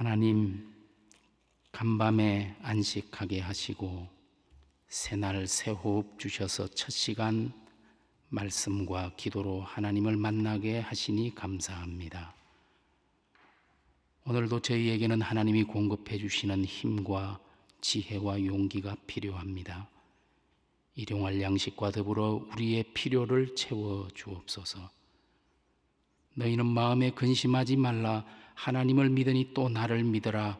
하나님, 간밤에 안식하게 하시고 새날 새호흡 주셔서 첫 시간 말씀과 기도로 하나님을 만나게 하시니 감사합니다. 오늘도 저희에게는 하나님이 공급해 주시는 힘과 지혜와 용기가 필요합니다. 일용할 양식과 더불어 우리의 필요를 채워 주옵소서. 너희는 마음에 근심하지 말라. 하나님을 믿으니 또 나를 믿으라.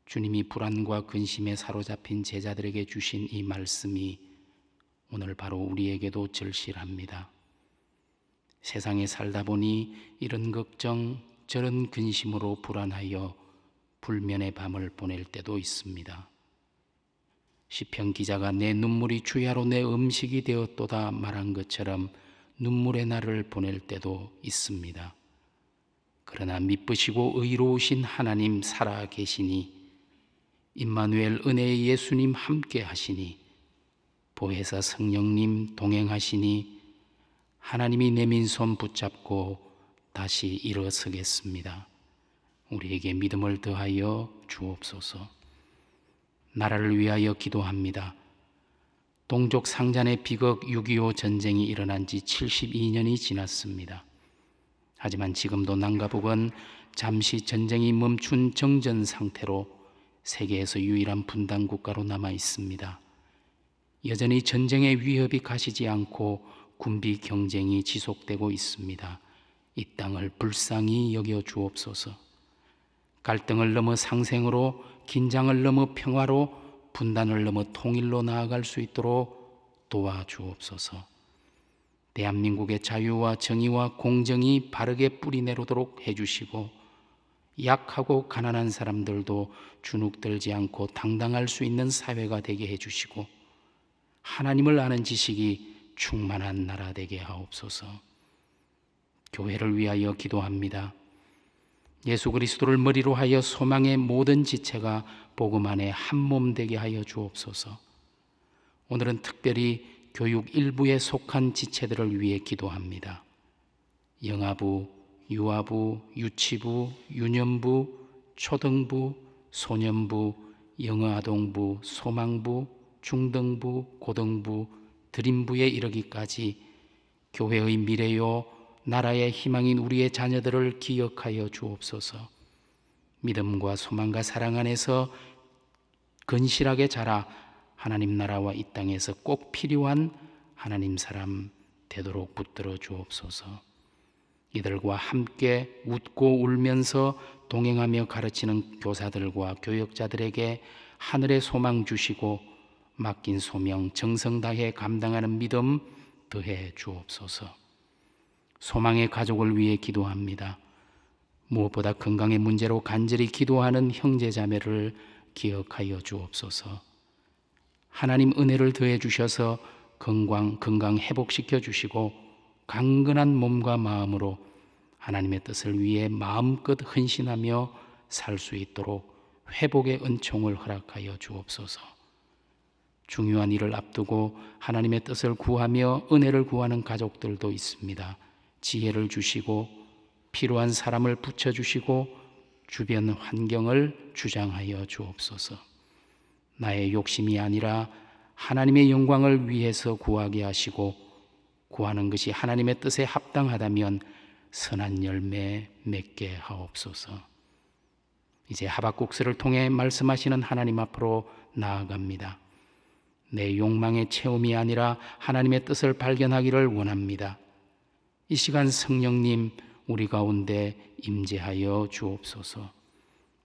주님이 불안과 근심에 사로잡힌 제자들에게 주신 이 말씀이 오늘 바로 우리에게도 절실합니다. 세상에 살다 보니 이런 걱정, 저런 근심으로 불안하여 불면의 밤을 보낼 때도 있습니다. 시편 기자가 내 눈물이 주야로 내 음식이 되었도다 말한 것처럼 눈물의 날을 보낼 때도 있습니다. 그러나 미쁘시고 의로우신 하나님 살아 계시니, 임마누엘 은혜의 예수님 함께 하시니, 보혜사 성령님 동행하시니 하나님이 내민 손 붙잡고 다시 일어서겠습니다. 우리에게 믿음을 더하여 주옵소서. 나라를 위하여 기도합니다. 동족 상잔의 비극 6.25 전쟁이 일어난 지 72년이 지났습니다. 하지만 지금도 남과 북은 잠시 전쟁이 멈춘 정전 상태로 세계에서 유일한 분단 국가로 남아 있습니다. 여전히 전쟁의 위협이 가시지 않고 군비 경쟁이 지속되고 있습니다. 이 땅을 불쌍히 여겨 주옵소서. 갈등을 넘어 상생으로, 긴장을 넘어 평화로, 분단을 넘어 통일로 나아갈 수 있도록 도와주옵소서. 대한민국의 자유와 정의와 공정이 바르게 뿌리내리도록 해주시고, 약하고 가난한 사람들도 주눅들지 않고 당당할 수 있는 사회가 되게 해주시고, 하나님을 아는 지식이 충만한 나라 되게 하옵소서. 교회를 위하여 기도합니다. 예수 그리스도를 머리로 하여 소망의 모든 지체가 복음 안에 한 몸 되게 하여 주옵소서. 오늘은 특별히 교육 일부에 속한 지체들을 위해 기도합니다. 영아부, 유아부, 유치부, 유년부, 초등부, 소년부, 영어아동부, 소망부, 중등부, 고등부, 드림부에 이르기까지 교회의 미래요 나라의 희망인 우리의 자녀들을 기억하여 주옵소서. 믿음과 소망과 사랑 안에서 건실하게 자라 하나님 나라와 이 땅에서 꼭 필요한 하나님 사람 되도록 붙들어 주옵소서. 이들과 함께 웃고 울면서 동행하며 가르치는 교사들과 교역자들에게 하늘의 소망 주시고 맡긴 소명 정성 다해 감당하는 믿음 더해 주옵소서. 소망의 가족을 위해 기도합니다. 무엇보다 건강의 문제로 간절히 기도하는 형제자매를 기억하여 주옵소서. 하나님 은혜를 더해 주셔서 건강 회복시켜 주시고 강건한 몸과 마음으로 하나님의 뜻을 위해 마음껏 헌신하며 살 수 있도록 회복의 은총을 허락하여 주옵소서. 중요한 일을 앞두고 하나님의 뜻을 구하며 은혜를 구하는 가족들도 있습니다. 지혜를 주시고 필요한 사람을 붙여주시고 주변 환경을 주장하여 주옵소서. 나의 욕심이 아니라 하나님의 영광을 위해서 구하게 하시고 구하는 것이 하나님의 뜻에 합당하다면 선한 열매 맺게 하옵소서. 이제 하박국서를 통해 말씀하시는 하나님 앞으로 나아갑니다. 내 욕망의 체험이 아니라 하나님의 뜻을 발견하기를 원합니다. 이 시간 성령님 우리 가운데 임재하여 주옵소서.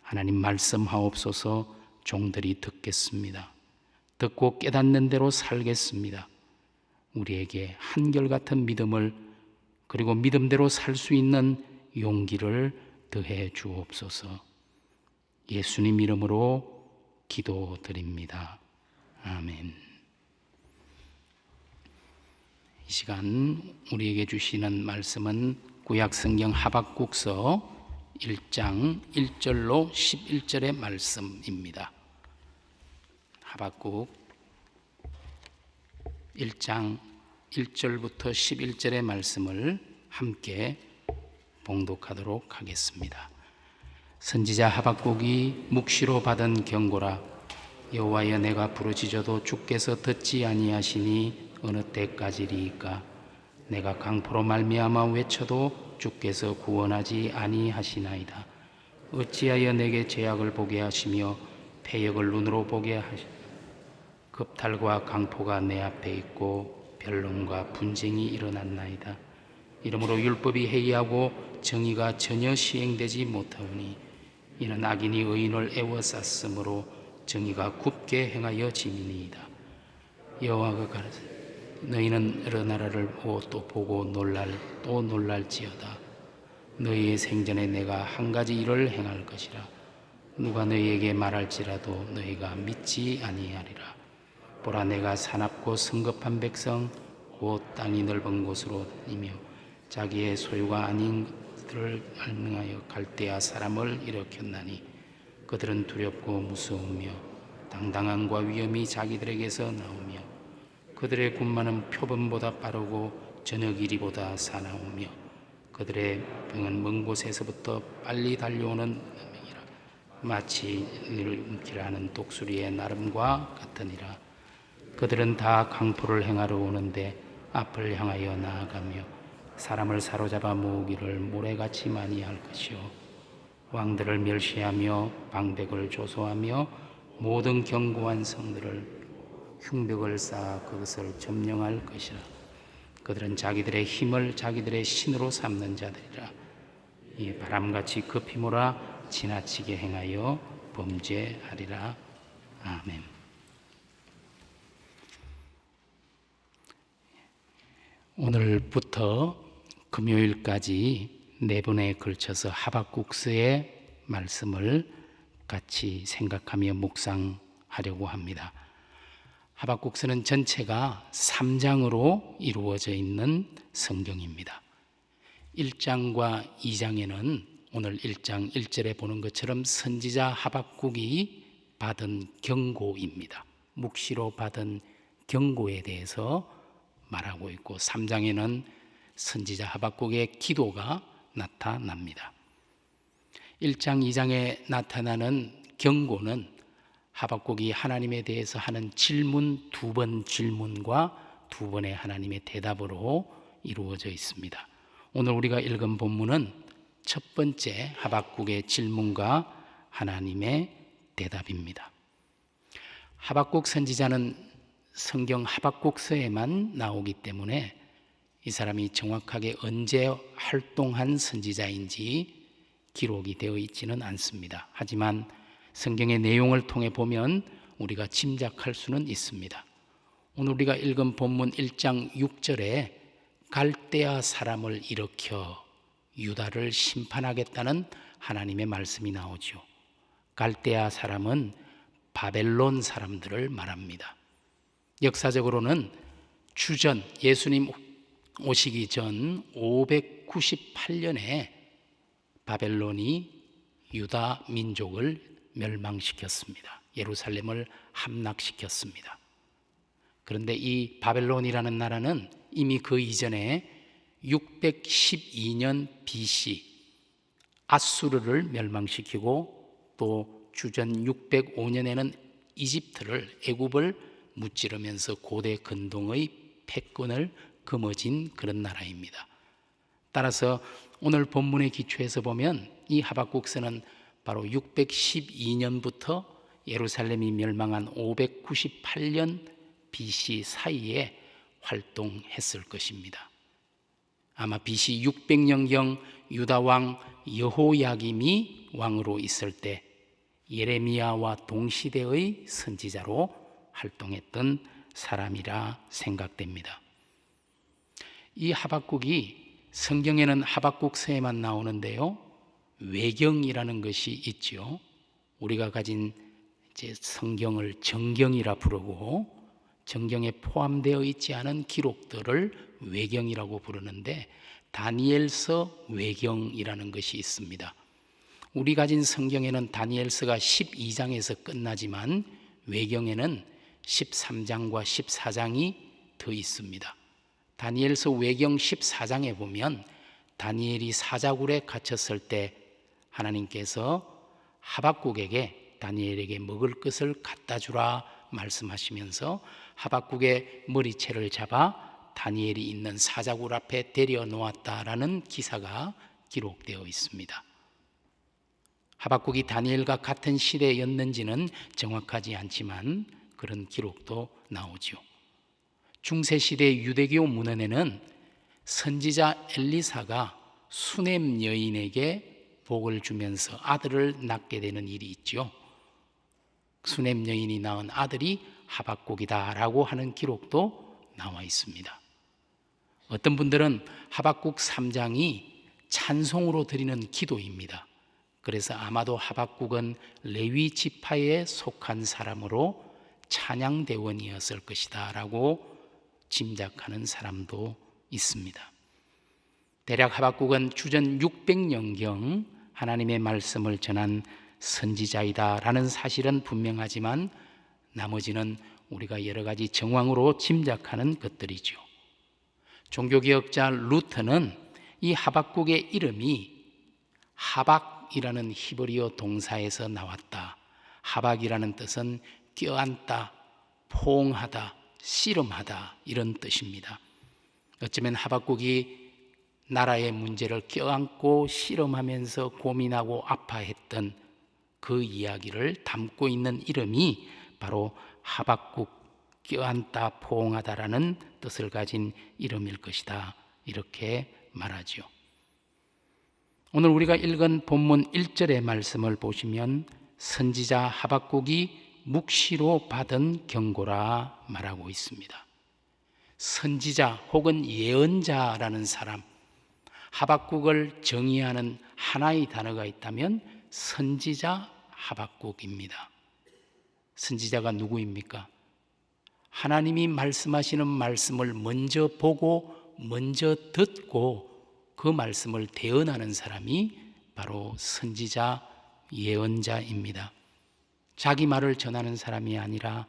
하나님 말씀하옵소서. 종들이 듣겠습니다. 듣고 깨닫는 대로 살겠습니다. 우리에게 한결같은 믿음을, 그리고 믿음대로 살 수 있는 용기를 더해 주옵소서. 예수님 이름으로 기도드립니다. 아멘. 이 시간 우리에게 주시는 말씀은 구약성경 하박국서 1장 1절로 11절의 말씀입니다. 하박국 1장 1절부터 11절의 말씀을 함께 봉독하도록 하겠습니다. 선지자 하박국이 묵시로 받은 경고라. 여호와여, 내가 부르짖어도 주께서 듣지 아니하시니 어느 때까지리이까? 내가 강포로 말미암아 외쳐도 주께서 구원하지 아니하시나이다. 어찌하여 내게 죄악을 보게 하시며 패역을 눈으로 보게 하시나이다. 겁탈과 강포가 내 앞에 있고 변론과 분쟁이 일어났나이다. 이러므로 율법이 해이하고 정의가 전혀 시행되지 못하오니 이는 악인이 의인을 애워쌌으므로 정의가 굽게 행하여 짐이니이다. 여호와가 가라사대 너희는 여러 나라를 보고 또 보고 또 놀랄지어다. 너희의 생전에 내가 한 가지 일을 행할 것이라. 누가 너희에게 말할지라도 너희가 믿지 아니하리라. 보라, 내가 사납고 성급한 백성 곧 땅이 넓은 곳으로 다니며 자기의 소유가 아닌 것들을 알명하여 갈대아 사람을 일으켰나니 그들은 두렵고 무서우며 당당함과 위엄이 자기들에게서 나오며 그들의 군마는 표범보다 빠르고 저녁 이리보다 사나우며 그들의 병은 먼 곳에서부터 빨리 달려오는 명이라. 마치 이를 움키라 하는 독수리의 나름과 같으니라. 그들은 다 강포를 행하러 오는데 앞을 향하여 나아가며 사람을 사로잡아 모으기를 모래같이 많이 할 것이요 왕들을 멸시하며 방백을 조소하며 모든 견고한 성들을 흉벽을 쌓아 그것을 점령할 것이라. 그들은 자기들의 힘을 자기들의 신으로 삼는 자들이라. 이 바람같이 급히 몰아 지나치게 행하여 범죄하리라. 아멘. 오늘부터 금요일까지 4번에 걸쳐서 하박국서의 말씀을 같이 생각하며 묵상하려고 합니다. 하박국서는 전체가 3장으로 이루어져 있는 성경입니다. 1장과 2장에는 오늘 1장 1절에 보는 것처럼 선지자 하박국이 받은 경고입니다. 묵시로 받은 경고에 대해서 말하고 있고 3장에는 선지자 하박국의 기도가 나타납니다. 1장 2장에 나타나는 경고는 하박국이 하나님에 대해서 하는 질문 2번 질문과 2번의 하나님의 대답으로 이루어져 있습니다. 오늘 우리가 읽은 본문은 첫 번째 하박국의 질문과 하나님의 대답입니다. 하박국 선지자는 성경 하박국서에만 나오기 때문에 이 사람이 정확하게 언제 활동한 선지자인지 기록이 되어 있지는 않습니다. 하지만 성경의 내용을 통해 보면 우리가 짐작할 수는 있습니다. 오늘 우리가 읽은 본문 1장 6절에 갈대아 사람을 일으켜 유다를 심판하겠다는 하나님의 말씀이 나오죠. 갈대아 사람은 바벨론 사람들을 말합니다. 역사적으로는 주전 예수님 오시기 전 598년에 바벨론이 유다 민족을 멸망시켰습니다. 예루살렘을 함락시켰습니다. 그런데 이 바벨론이라는 나라는 이미 그 이전에 612년 BC 아수르를 멸망시키고 또 주전 605년에는 이집트를 애굽을 무찌르면서 고대 근동의 패권을 거머쥔 그런 나라입니다. 따라서 오늘 본문의 기초에서 보면 이 하박국서는 바로 612년부터 예루살렘이 멸망한 598년 BC 사이에 활동했을 것입니다. 아마 BC 600년경 유다 왕 여호야김이 왕으로 있을 때 예레미야와 동시대의 선지자로 활동했던 사람이라 생각됩니다. 이 하박국이 성경에는 하박국서에만 나오는데요, 외경이라는 것이 있죠. 우리가 가진 이제 성경을 정경이라 부르고 정경에 포함되어 있지 않은 기록들을 외경이라고 부르는데 다니엘서 외경이라는 것이 있습니다. 우리 가진 성경에는 다니엘서가 12장에서 끝나지만 외경에는 13장과 14장이 더 있습니다. 다니엘서 외경 14장에 보면 다니엘이 사자굴에 갇혔을 때 하나님께서 하박국에게 다니엘에게 먹을 것을 갖다 주라 말씀하시면서 하박국의 머리채를 잡아 다니엘이 있는 사자굴 앞에 데려 놓았다라는 기사가 기록되어 있습니다. 하박국이 다니엘과 같은 시대였는지는 정확하지 않지만 그런 기록도 나오죠. 중세시대 유대교 문헌에는 선지자 엘리사가 수넴 여인에게 복을 주면서 아들을 낳게 되는 일이 있죠. 수넴 여인이 낳은 아들이 하박국이다라고 하는 기록도 나와 있습니다. 어떤 분들은 하박국 3장이 찬송으로 드리는 기도입니다. 그래서 아마도 하박국은 레위 지파에 속한 사람으로 찬양대원이었을 것이다 라고 짐작하는 사람도 있습니다. 대략 하박국은 주전 600년경 하나님의 말씀을 전한 선지자이다 라는 사실은 분명하지만 나머지는 우리가 여러 가지 정황으로 짐작하는 것들이죠. 종교개혁자 루터는 이 하박국의 이름이 하박이라는 히브리어 동사에서 나왔다. 하박이라는 뜻은 껴안다, 포옹하다, 씨름하다 이런 뜻입니다. 어쩌면 하박국이 나라의 문제를 껴안고 씨름하면서 고민하고 아파했던 그 이야기를 담고 있는 이름이 바로 하박국, 껴안다, 포옹하다라는 뜻을 가진 이름일 것이다 이렇게 말하죠. 오늘 우리가 읽은 본문 1절의 말씀을 보시면 선지자 하박국이 묵시로 받은 경고라 말하고 있습니다. 선지자 혹은 예언자라는 사람, 하박국을 정의하는 하나의 단어가 있다면 선지자 하박국입니다. 선지자가 누구입니까? 하나님이 말씀하시는 말씀을 먼저 보고 먼저 듣고 그 말씀을 대언하는 사람이 바로 선지자 예언자입니다. 자기 말을 전하는 사람이 아니라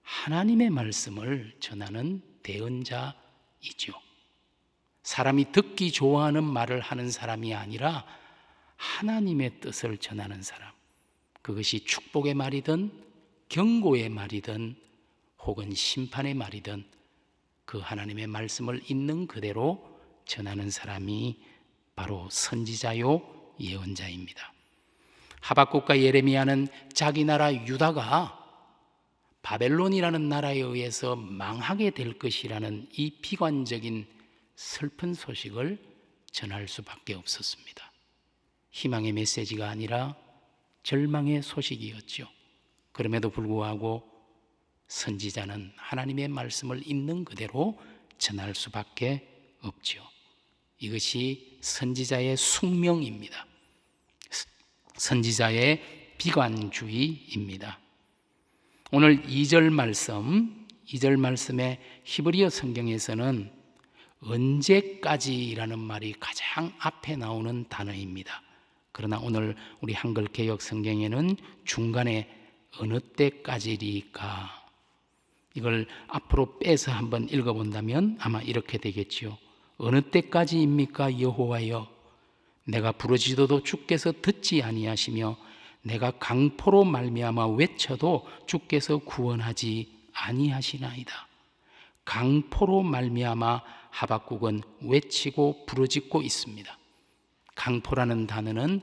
하나님의 말씀을 전하는 대언자이죠. 사람이 듣기 좋아하는 말을 하는 사람이 아니라 하나님의 뜻을 전하는 사람, 그것이 축복의 말이든 경고의 말이든 혹은 심판의 말이든 그 하나님의 말씀을 있는 그대로 전하는 사람이 바로 선지자요 예언자입니다. 하박국과 예레미야는 자기 나라 유다가 바벨론이라는 나라에 의해서 망하게 될 것이라는 이 비관적인 슬픈 소식을 전할 수밖에 없었습니다. 희망의 메시지가 아니라 절망의 소식이었죠. 그럼에도 불구하고 선지자는 하나님의 말씀을 있는 그대로 전할 수밖에 없죠. 이것이 선지자의 숙명입니다. 선지자의 비관주의입니다. 오늘 2절 말씀의 히브리어 성경에서는 언제까지라는 말이 가장 앞에 나오는 단어입니다. 그러나 오늘 우리 한글 개역 성경에는 중간에 어느 때까지리까, 이걸 앞으로 빼서 한번 읽어본다면 아마 이렇게 되겠지요. 어느 때까지입니까 여호와여? 내가 부르짖어도 주께서 듣지 아니하시며 내가 강포로 말미암아 외쳐도 주께서 구원하지 아니하시나이다. 강포로 말미암아 하박국은 외치고 부르짖고 있습니다. 강포라는 단어는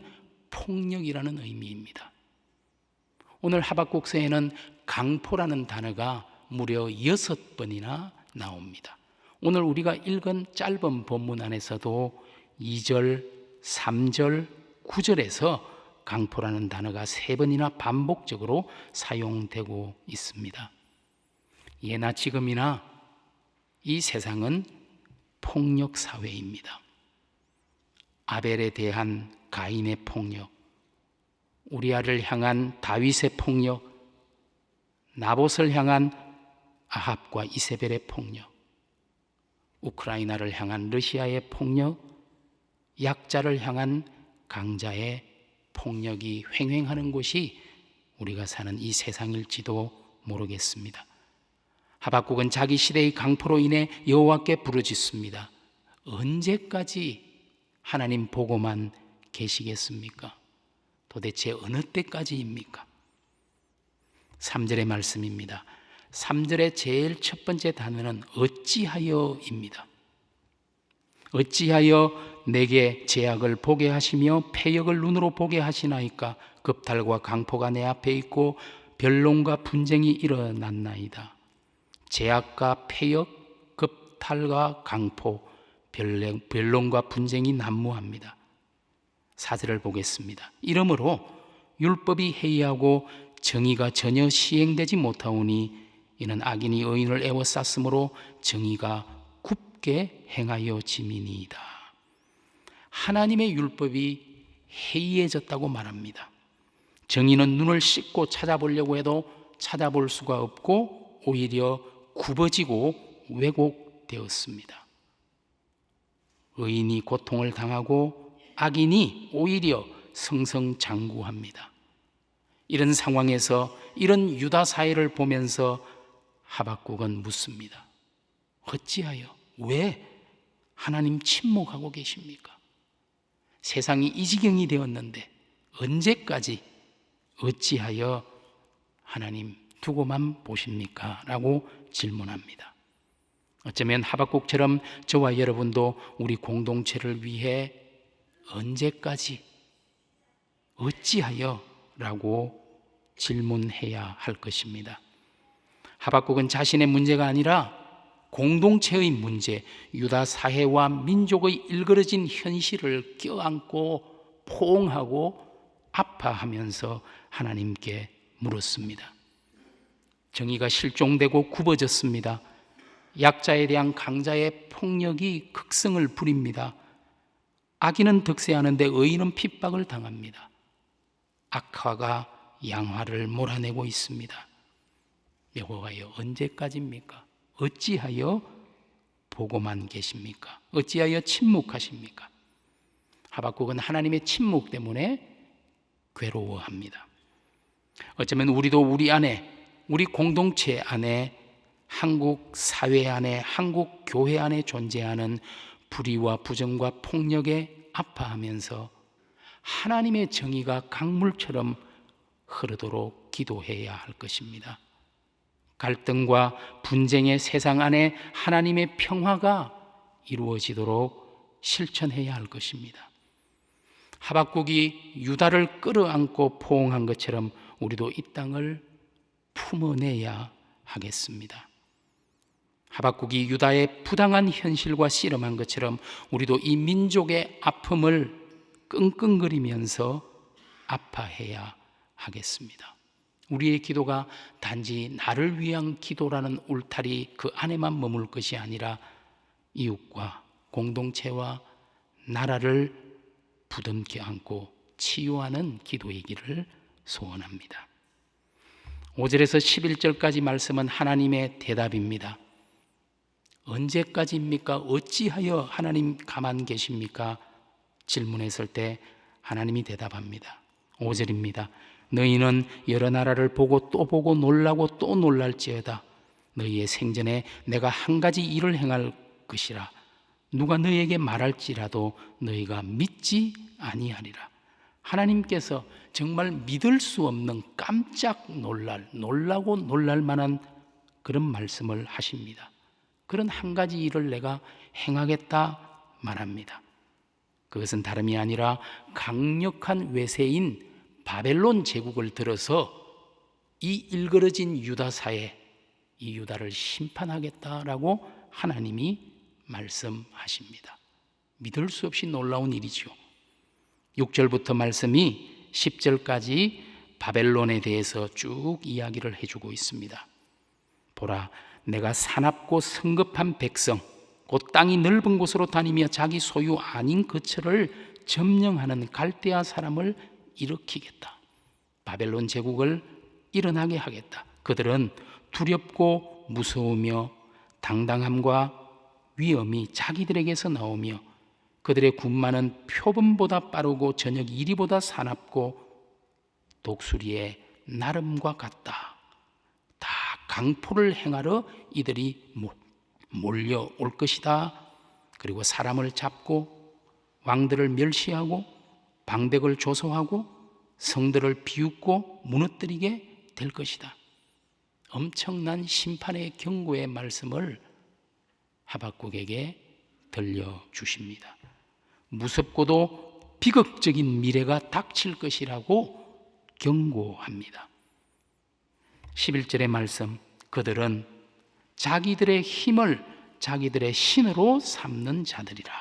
폭력이라는 의미입니다. 오늘 하박국서에는 강포라는 단어가 무려 6번이나 나옵니다. 오늘 우리가 읽은 짧은 본문 안에서도 2절, 3절, 9절에서 강포라는 단어가 3번이나 반복적으로 사용되고 있습니다. 예나 지금이나 이 세상은 폭력 사회입니다. 아벨에 대한 가인의 폭력, 우리아를 향한 다윗의 폭력, 나봇을 향한 아합과 이세벨의 폭력, 우크라이나를 향한 러시아의 폭력, 약자를 향한 강자의 폭력이 횡행하는 곳이 우리가 사는 이 세상일지도 모르겠습니다. 하박국은 자기 시대의 강포로 인해 여호와께 부르짖습니다. 언제까지 하나님 보고만 계시겠습니까? 도대체 어느 때까지입니까? 3절의 말씀입니다. 3절의 제일 첫 번째 단어는 어찌하여입니다. 어찌하여 내게 제약을 보게 하시며 패역을 눈으로 보게 하시나이까? 급탈과 강포가 내 앞에 있고 변론과 분쟁이 일어났나이다. 제약과 패역, 급탈과 강포, 변론과 분쟁이 난무합니다. 4절을 보겠습니다. 이러므로 율법이 해이하고 정의가 전혀 시행되지 못하오니 이는 악인이 의인을 애워쌌으므로 정의가 굽게 행하여 지미니이다. 하나님의 율법이 해이해졌다고 말합니다. 정의는 눈을 씻고 찾아보려고 해도 찾아볼 수가 없고 오히려 굽어지고 왜곡되었습니다. 의인이 고통을 당하고 악인이 오히려 승승장구합니다. 이런 상황에서 이런 유다 사회를 보면서 하박국은 묻습니다. 어찌하여, 왜 하나님 침묵하고 계십니까? 세상이 이 지경이 되었는데 언제까지 어찌하여 하나님 두고만 보십니까? 라고 질문합니다. 어쩌면 하박국처럼 저와 여러분도 우리 공동체를 위해 언제까지 어찌하여? 라고 질문해야 할 것입니다. 하박국은 자신의 문제가 아니라 공동체의 문제, 유다 사회와 민족의 일그러진 현실을 껴안고 포옹하고 아파하면서 하나님께 물었습니다. 정의가 실종되고 굽어졌습니다. 약자에 대한 강자의 폭력이 극성을 부립니다. 악인은 득세하는데 의인은 핍박을 당합니다. 악화가 양화를 몰아내고 있습니다. 여호와여, 언제까지입니까? 어찌하여 보고만 계십니까? 어찌하여 침묵하십니까? 하박국은 하나님의 침묵 때문에 괴로워합니다. 어쩌면 우리도 우리 안에, 우리 공동체 안에, 한국 사회 안에, 한국 교회 안에 존재하는 불의와 부정과 폭력에 아파하면서 하나님의 정의가 강물처럼 흐르도록 기도해야 할 것입니다. 갈등과 분쟁의 세상 안에 하나님의 평화가 이루어지도록 실천해야 할 것입니다. 하박국이 유다를 끌어안고 포옹한 것처럼 우리도 이 땅을 품어내야 하겠습니다. 하박국이 유다의 부당한 현실과 씨름한 것처럼 우리도 이 민족의 아픔을 끙끙거리면서 아파해야 하겠습니다. 우리의 기도가 단지 나를 위한 기도라는 울타리 그 안에만 머물 것이 아니라 이웃과 공동체와 나라를 부둥켜 안고 치유하는 기도이기를 소원합니다. 5절에서 11절까지 말씀은 하나님의 대답입니다. 언제까지입니까? 어찌하여 하나님 가만 계십니까? 질문했을 때 하나님이 대답합니다. 5절입니다. 너희는 여러 나라를 보고 또 보고 놀라고 또 놀랄지어다. 너희의 생전에 내가 한 가지 일을 행할 것이라. 누가 너희에게 말할지라도 너희가 믿지 아니하리라. 하나님께서 정말 믿을 수 없는 깜짝 놀라고 놀랄 만한 그런 말씀을 하십니다. 그런 한 가지 일을 내가 행하겠다 말합니다. 그것은 다름이 아니라 강력한 외세인 바벨론 제국을 들어서 이 일그러진 유다 사회, 이 유다를 심판하겠다라고 하나님이 말씀하십니다. 믿을 수 없이 놀라운 일이죠. 6절부터 말씀이 10절까지 바벨론에 대해서 쭉 이야기를 해주고 있습니다. 보라, 내가 사납고 성급한 백성, 곧 땅이 넓은 곳으로 다니며 자기 소유 아닌 거처를 점령하는 갈대아 사람을 일으키겠다. 바벨론 제국을 일어나게 하겠다. 그들은 두렵고 무서우며 당당함과 위엄이 자기들에게서 나오며 그들의 군마는 표범보다 빠르고 저녁 이리보다 사납고 독수리의 나름과 같다. 다 강포를 행하러 이들이 몰려올 것이다. 그리고 사람을 잡고 왕들을 멸시하고 방백을 조소하고 성들을 비웃고 무너뜨리게 될 것이다. 엄청난 심판의 경고의 말씀을 하박국에게 들려주십니다. 무섭고도 비극적인 미래가 닥칠 것이라고 경고합니다. 11절의 말씀, 그들은 자기들의 힘을 자기들의 신으로 삼는 자들이라.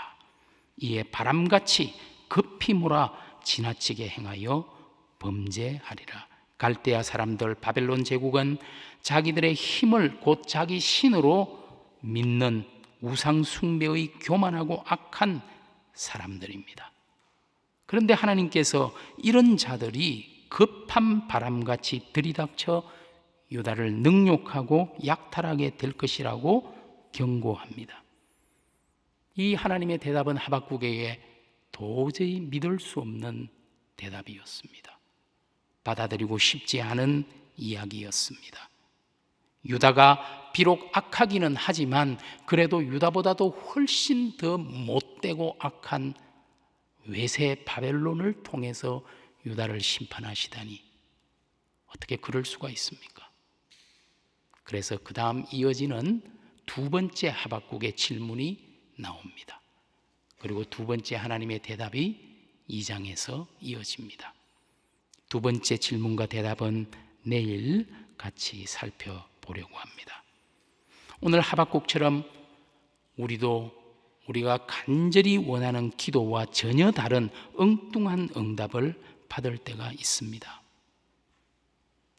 이에 바람같이 급히 몰아 지나치게 행하여 범죄하리라. 갈대아 사람들, 바벨론 제국은 자기들의 힘을 곧 자기 신으로 믿는 우상 숭배의 교만하고 악한 사람들입니다. 그런데 하나님께서 이런 자들이 급한 바람같이 들이닥쳐 유다를 능욕하고 약탈하게 될 것이라고 경고합니다. 이 하나님의 대답은 하박국에게 도저히 믿을 수 없는 대답이었습니다. 받아들이고 싶지 않은 이야기였습니다. 유다가 비록 악하기는 하지만 그래도 유다보다도 훨씬 더 못되고 악한 외세 바벨론을 통해서 유다를 심판하시다니 어떻게 그럴 수가 있습니까? 그래서 그 다음 이어지는 두 번째 하박국의 질문이 나옵니다. 그리고 두 번째 하나님의 대답이 2장에서 이어집니다. 두 번째 질문과 대답은 내일 같이 살펴보려고 합니다. 오늘 하박국처럼 우리가 간절히 원하는 기도와 전혀 다른 엉뚱한 응답을 받을 때가 있습니다.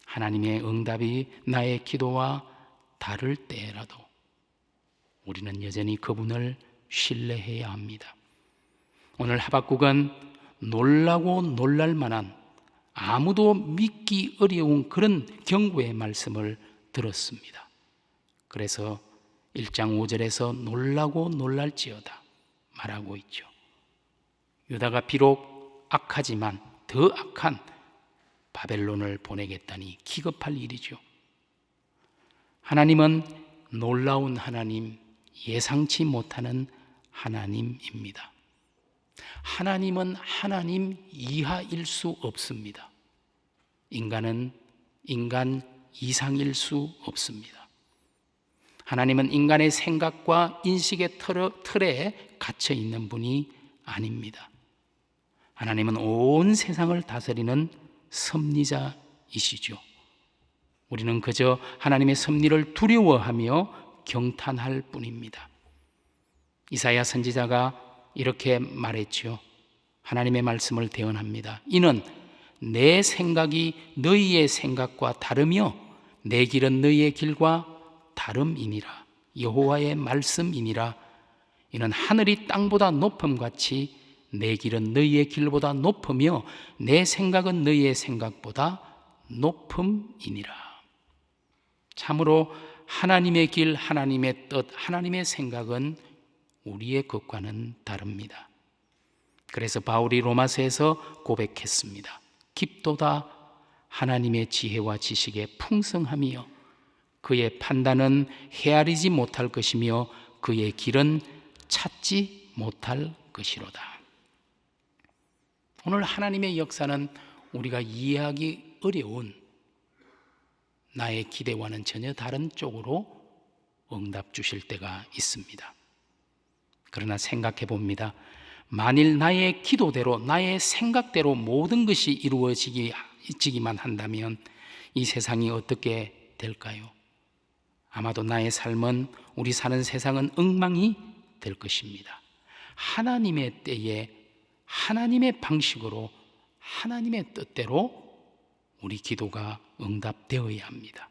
하나님의 응답이 나의 기도와 다를 때라도 우리는 여전히 그분을 신뢰해야 합니다. 오늘 하박국은 놀라고 놀랄 만한 아무도 믿기 어려운 그런 경고의 말씀을 들었습니다. 그래서 1장 5절에서 놀라고 놀랄지어다 말하고 있죠. 유다가 비록 악하지만 더 악한 바벨론을 보내겠다니 기겁할 일이죠. 하나님은 놀라운 하나님, 예상치 못하는 하나님입니다. 하나님은 하나님 이하일 수 없습니다. 인간은 인간 이상일 수 없습니다. 하나님은 인간의 생각과 인식의 틀에 갇혀 있는 분이 아닙니다. 하나님은 온 세상을 다스리는 섭리자이시죠. 우리는 그저 하나님의 섭리를 두려워하며 경탄할 뿐입니다. 이사야 선지자가 이렇게 말했죠. 하나님의 말씀을 대언합니다. 이는 내 생각이 너희의 생각과 다르며 내 길은 너희의 길과 다름이니라. 여호와의 말씀이니라. 이는 하늘이 땅보다 높음같이 내 길은 너희의 길보다 높으며 내 생각은 너희의 생각보다 높음이니라. 참으로 하나님의 길, 하나님의 뜻, 하나님의 생각은 우리의 것과는 다릅니다. 그래서 바울이 로마서에서 고백했습니다. 깊도다 하나님의 지혜와 지식에 풍성하며 그의 판단은 헤아리지 못할 것이며 그의 길은 찾지 못할 것이로다. 오늘 하나님의 역사는 우리가 이해하기 어려운 나의 기대와는 전혀 다른 쪽으로 응답 주실 때가 있습니다. 그러나 생각해 봅니다. 만일 나의 기도대로, 나의 생각대로 모든 것이 이루어지기만 한다면 이 세상이 어떻게 될까요? 아마도 나의 삶은, 우리 사는 세상은 엉망이 될 것입니다. 하나님의 때에 하나님의 방식으로 하나님의 뜻대로 우리 기도가 응답되어야 합니다.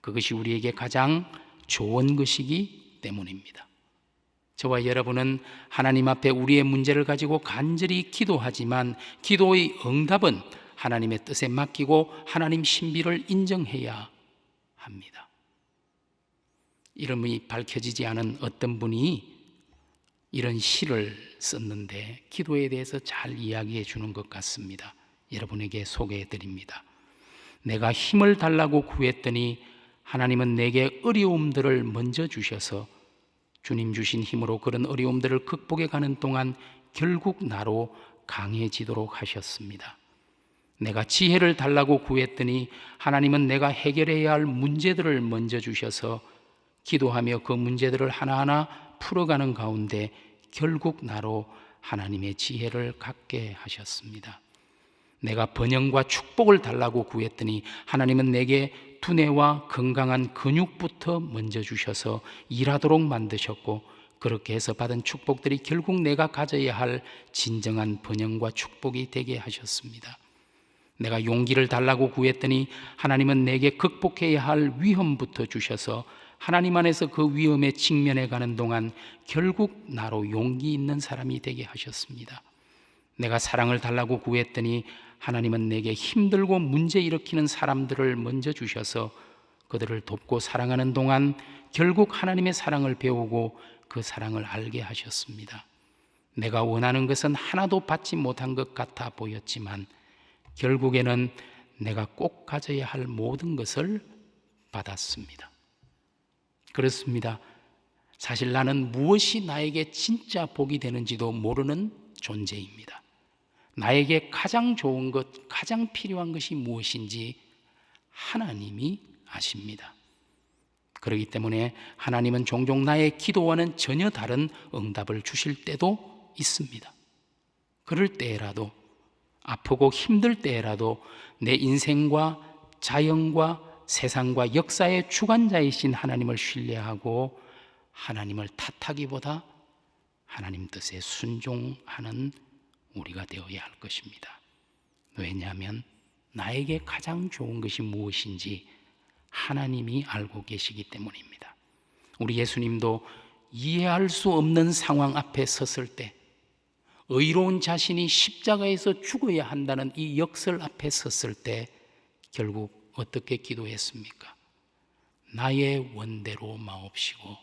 그것이 우리에게 가장 좋은 것이기 때문입니다. 저와 여러분은 하나님 앞에 우리의 문제를 가지고 간절히 기도하지만 기도의 응답은 하나님의 뜻에 맡기고 하나님 신비를 인정해야 합니다. 이름이 밝혀지지 않은 어떤 분이 이런 시를 썼는데 기도에 대해서 잘 이야기해 주는 것 같습니다. 여러분에게 소개해 드립니다. 내가 힘을 달라고 구했더니 하나님은 내게 어려움들을 먼저 주셔서 주님 주신 힘으로 그런 어려움들을 극복해 가는 동안 결국 나로 강해지도록 하셨습니다. 내가 지혜를 달라고 구했더니 하나님은 내가 해결해야 할 문제들을 먼저 주셔서 기도하며 그 문제들을 하나하나 풀어가는 가운데 결국 나로 하나님의 지혜를 갖게 하셨습니다. 내가 번영과 축복을 달라고 구했더니 하나님은 내게 두뇌와 건강한 근육부터 먼저 주셔서 일하도록 만드셨고, 그렇게 해서 받은 축복들이 결국 내가 가져야 할 진정한 번영과 축복이 되게 하셨습니다. 내가 용기를 달라고 구했더니 하나님은 내게 극복해야 할 위험부터 주셔서 하나님 안에서 그 위험에 직면해 가는 동안 결국 나로 용기 있는 사람이 되게 하셨습니다. 내가 사랑을 달라고 구했더니 하나님은 내게 힘들고 문제 일으키는 사람들을 먼저 주셔서 그들을 돕고 사랑하는 동안 결국 하나님의 사랑을 배우고 그 사랑을 알게 하셨습니다. 내가 원하는 것은 하나도 받지 못한 것 같아 보였지만 결국에는 내가 꼭 가져야 할 모든 것을 받았습니다. 그렇습니다. 사실 나는 무엇이 나에게 진짜 복이 되는지도 모르는 존재입니다. 나에게 가장 좋은 것, 가장 필요한 것이 무엇인지 하나님이 아십니다. 그렇기 때문에 하나님은 종종 나의 기도와는 전혀 다른 응답을 주실 때도 있습니다. 그럴 때라도, 아프고 힘들 때라도 내 인생과 자연과 세상과 역사의 주관자이신 하나님을 신뢰하고 하나님을 탓하기보다 하나님 뜻에 순종하는 우리가 되어야 할 것입니다. 왜냐하면 나에게 가장 좋은 것이 무엇인지 하나님이 알고 계시기 때문입니다. 우리 예수님도 이해할 수 없는 상황 앞에 섰을 때, 의로운 자신이 십자가에서 죽어야 한다는 이 역설 앞에 섰을 때 결국 어떻게 기도했습니까? 나의 원대로 마옵시고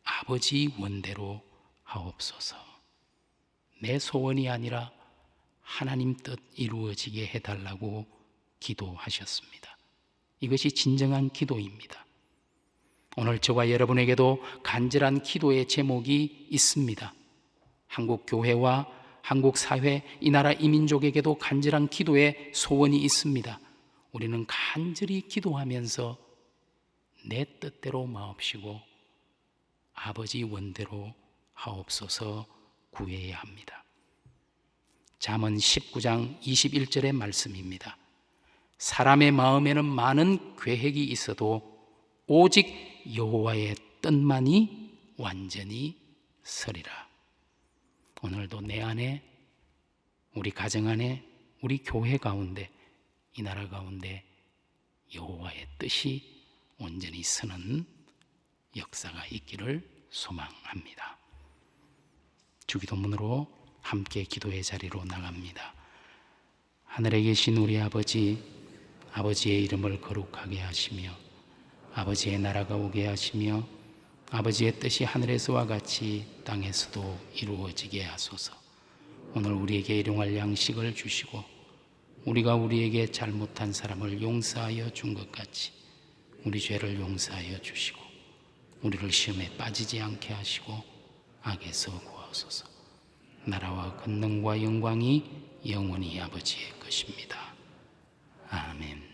아버지 원대로 하옵소서. 내 소원이 아니라 하나님 뜻 이루어지게 해달라고 기도하셨습니다. 이것이 진정한 기도입니다. 오늘 저와 여러분에게도 간절한 기도의 제목이 있습니다. 한국 교회와 한국 사회, 이 나라 이민족에게도 간절한 기도의 소원이 있습니다. 우리는 간절히 기도하면서 내 뜻대로 마옵시고 아버지 원대로 하옵소서 구해야 합니다. 잠언 19장 21절의 말씀입니다. 사람의 마음에는 많은 계획이 있어도 오직 여호와의 뜻만이 완전히 서리라. 오늘도 내 안에, 우리 가정 안에, 우리 교회 가운데, 이 나라 가운데 여호와의 뜻이 온전히 서는 역사가 있기를 소망합니다. 주기도문으로 함께 기도의 자리로 나갑니다. 하늘에 계신 우리 아버지, 아버지의 이름을 거룩하게 하시며 아버지의 나라가 오게 하시며 아버지의 뜻이 하늘에서와 같이 땅에서도 이루어지게 하소서. 오늘 우리에게 일용할 양식을 주시고 우리가 우리에게 잘못한 사람을 용서하여 준 것 같이 우리 죄를 용서하여 주시고 우리를 시험에 빠지지 않게 하시고 악에서 구하소서. 나라와 권능과 영광이 영원히 아버지의 것입니다. 아멘.